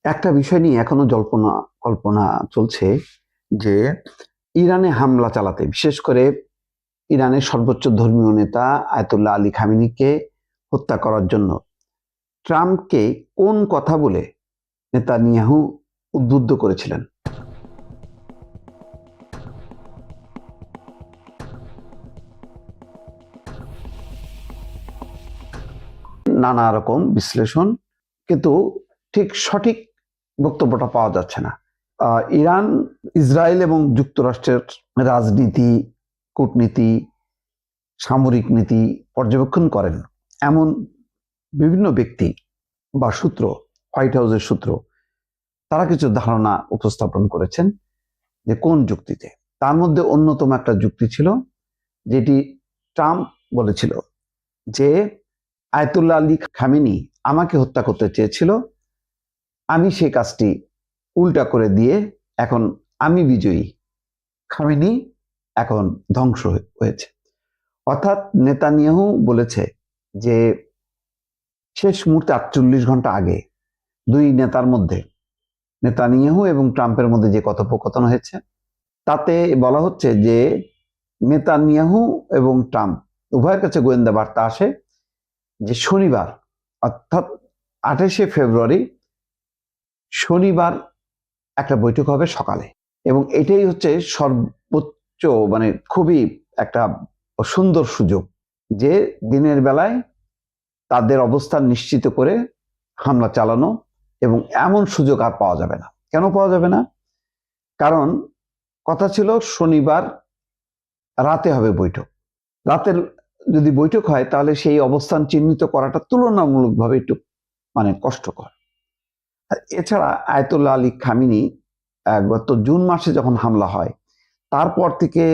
একটা বিষয় নিয়ে এখনো জল্পনা কল্পনা চলছে যে ইরানে হামলা চালাতে, বিশেষ করে ইরানের সর্বোচ্চ ধর্মীয় নেতা আয়াতুল্লাহ আলী খামেনিকে হত্যা করার জন্য ট্রাম্পকে কোন কথা বলে নেতানিয়াহু উদ্বুদ্ধ করেছিলেন। নানা রকম বিশ্লেষণ, কিন্তু ঠিক সঠিক বক্তব্যটা পাওয়া যাচ্ছে না। ইরান, ইসরায়েল এবং যুক্তরাষ্ট্রের রাজনীতি, কূটনীতি, সামরিক নীতি পর্যবেক্ষণ করেন এমন বিভিন্ন ব্যক্তি বা সূত্র, হোয়াইট হাউসের সূত্র, তারা কিছু ধারণা উপস্থাপন করেছেন যে কোন যুক্তিতে। তার মধ্যে অন্যতম একটা যুক্তি ছিল যেটি ট্রাম্প বলেছিল যে আয়াতুল্লাহ আলী খামেনি আমাকে হত্যা করতে চেয়েছিল, আমি সেই কাজটি উল্টা করে দিয়ে এখন আমি বিজয়ী, খামেনি এখন ধ্বংস হয়েছে। অর্থাৎ নেতানিয়াহু বলেছে যে শেষ মুহূর্তে 48 ঘন্টা আগে দুই নেতার মধ্যে, নেতানিয়াহু এবং ট্রাম্পের মধ্যে যে কথোপকথন হয়েছে, তাতে বলা হচ্ছে যে নেতানিয়াহু এবং ট্রাম্প উভয়ের কাছে গোয়েন্দা বার্তা আসে যে শনিবার, অর্থাৎ 28শে ফেব্রুয়ারি শনিবার একটা বৈঠক হবে সকালে, এবং এটাই হচ্ছে সর্বোচ্চ, মানে খুবই একটা সুন্দর সুযোগ যে দিনের বেলায় তাদের অবস্থান নিশ্চিত করে হামলা চালানো, এবং এমন সুযোগ আর পাওয়া যাবে না। কেন পাওয়া যাবে না? কারণ কথা ছিল শনিবার রাতে হবে বৈঠক। রাতের যদি বৈঠক হয় তাহলে সেই অবস্থান চিহ্নিত করাটা তুলনামূলকভাবে একটু কষ্টকর। এছাড়া আয়াতুল্লাহ আলী খামেনি গত জুন মাসে যখন হামলা হয় তারপর থেকে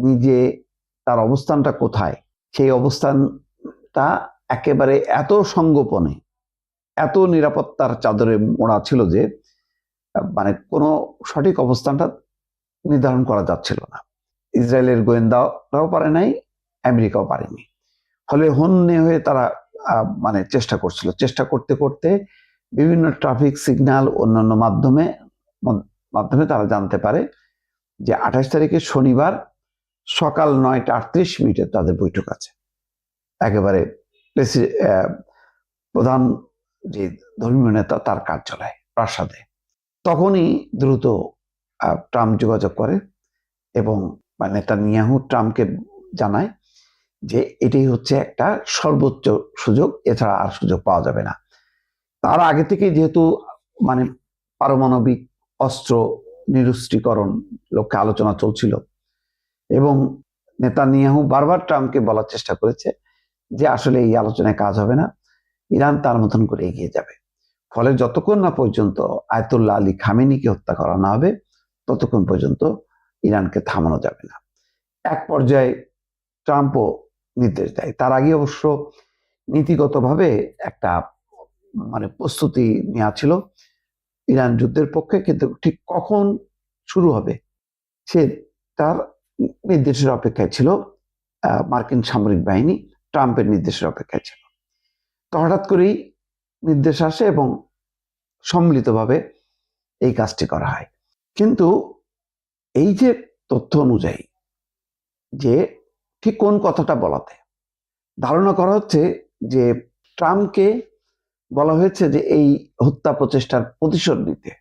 নিজে তার অবস্থানটা কোথায়, সেই অবস্থানটা একেবারে এত সঙ্গোপনে, এত নিরাপত্তার চাদরে মোড়া ছিল যে কোনো সঠিক অবস্থানটা নির্ধারণ করা যাচ্ছিল না। ইসরায়েলের গোয়েন্দারাও পারে নাই, আমেরিকাও পারেনি। ফলে হন্যে হয়ে তারা চেষ্টা করছিল। চেষ্টা করতে করতে বিভিন্ন ট্রাফিক সিগন্যাল, অন্যান্য মাধ্যমে মাধ্যমে তারা জানতে পারে যে 28 তারিখে শনিবার সকাল 9টা 38 মিনিটে তাদের বৈঠক আছে একেবারে প্রধান যে ধর্মীয় নেতা তার কার্যালয় প্রাসাদে। তখনই দ্রুত ট্রাম্প যোগাযোগ করে এবং নেতানিয়াহু ট্রাম্পকে জানায় যে এটাই হচ্ছে একটা সর্বোচ্চ সুযোগ, এছাড়া আর সুযোগ পাওয়া যাবে না। তার আগে থেকেই যেহেতু পারমাণবিক অস্ত্র নিরস্ত্রীকরণ লক্ষ্যে আলোচনা চলছিল, এবং নেতানিয়াহু বারবার ট্রাম্পকে বলার চেষ্টা করেছে যে আসলে এই আলোচনায় কাজ হবে না, ইরান তার মতন করে এগিয়ে যাবে। ফলে যতক্ষণ না পর্যন্ত আয়াতুল্লাহ আলী খামেনিকে হত্যা করা না হবে ততক্ষণ পর্যন্ত ইরানকে থামানো যাবে না। এক পর্যায়ে ট্রাম্পও নির্দেশ দেয়। তার আগে অবশ্য নীতিগতভাবে একটা প্রস্তুতি নেওয়া ছিল ইরান যুদ্ধের পক্ষে, কিন্তু ঠিক কখন শুরু হবে সে তার নির্দেশের অপেক্ষায় ছিল। মার্কিন সামরিক বাহিনী ট্রাম্পের নির্দেশের অপেক্ষায় ছিল। তো হঠাৎ করেই নির্দেশ আসে এবং সম্মিলিতভাবে এই কাজটি করা হয়। কিন্তু এই যে তথ্য অনুযায়ী যে ঠিক কোন কথাটা বলাতে, ধারণা করা হচ্ছে যে ট্রাম্পকে বলা হয়েছে যে এই হত্যা প্রচেষ্টার প্রতিশোধ নিতে,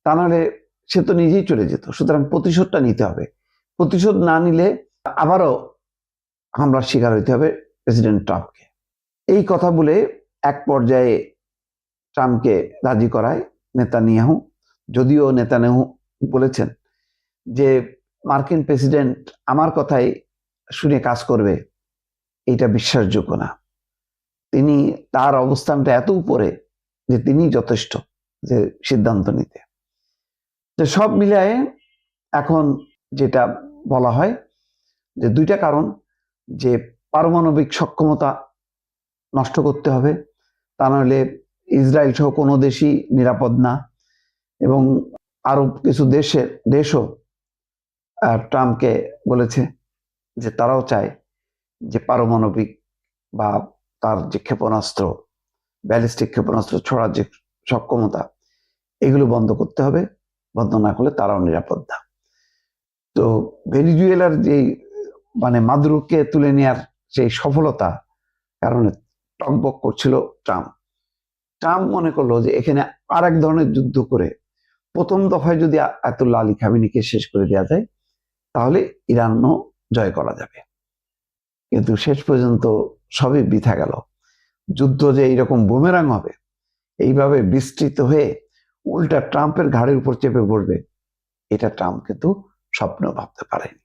তা নাহলে সে তো নিজেই চলে যেত। সুতরাং প্রতিশোধটা নিতে হবে। প্রতিশোধ না নিলে আবারও হামলার শিকার হইতে হবে প্রেসিডেন্ট ট্রাম্পকে। এই কথা বলে এক পর্যায়ে ট্রাম্পকে রাজি করায় নেতানিয়াহু। যদিও নেতানিয়াহু বলেছেন যে মার্কিন প্রেসিডেন্ট আমার কথাই শুনে কাজ করবে, এটা বিশ্বাসযোগ্য না। তিনি, তার অবস্থানটা এত উপরে যে তিনি যথেষ্ট যে সিদ্ধান্ত নিতে। তো সব মিলায়ে এখন যেটা বলা হয় যে দুইটা কারণ, যে পারমাণবিক সক্ষমতা নষ্ট করতে হবে, তা নাহলে ইসরায়েল সহ কোনো দেশই নিরাপদ না, এবং আরো কিছু দেশও ট্রাম্পকে বলেছে যে তারাও চায় যে পারমাণবিক বা তার যে ক্ষেপণাস্ত্র, ব্যালিস্টিক ক্ষেপণাস্ত্র ছোড়ার যে সক্ষমতা, এগুলো বন্ধ করতে হবে, বন্ধ না করলে তারাও নিরাপদ না। তো ভেনিজুয়েলার যে মাদুরোকে তুলে নেওয়ার সেই সফলতা কারণে টকবক করছিল ট্রাম্প। ট্রাম্প মনে করলো যে এখানে আর এক ধরনের যুদ্ধ করে প্রথম দফায় যদি আয়াতুল্লাহ আলী খামেনিকে শেষ করে দেওয়া যায় তাহলে ইরানও জয় করা যাবে। কিন্তু শেষ পর্যন্ত সবই বৃথা গেল। যুদ্ধ যে এইরকম বুমেরাং হবে, এইভাবে বিস্তৃত হয়ে উল্টা ট্রাম্পের ঘাড়ের উপর চেপে পড়বে, এটা ট্রাম্প কিন্তু স্বপ্ন ভাবতে পারেনি।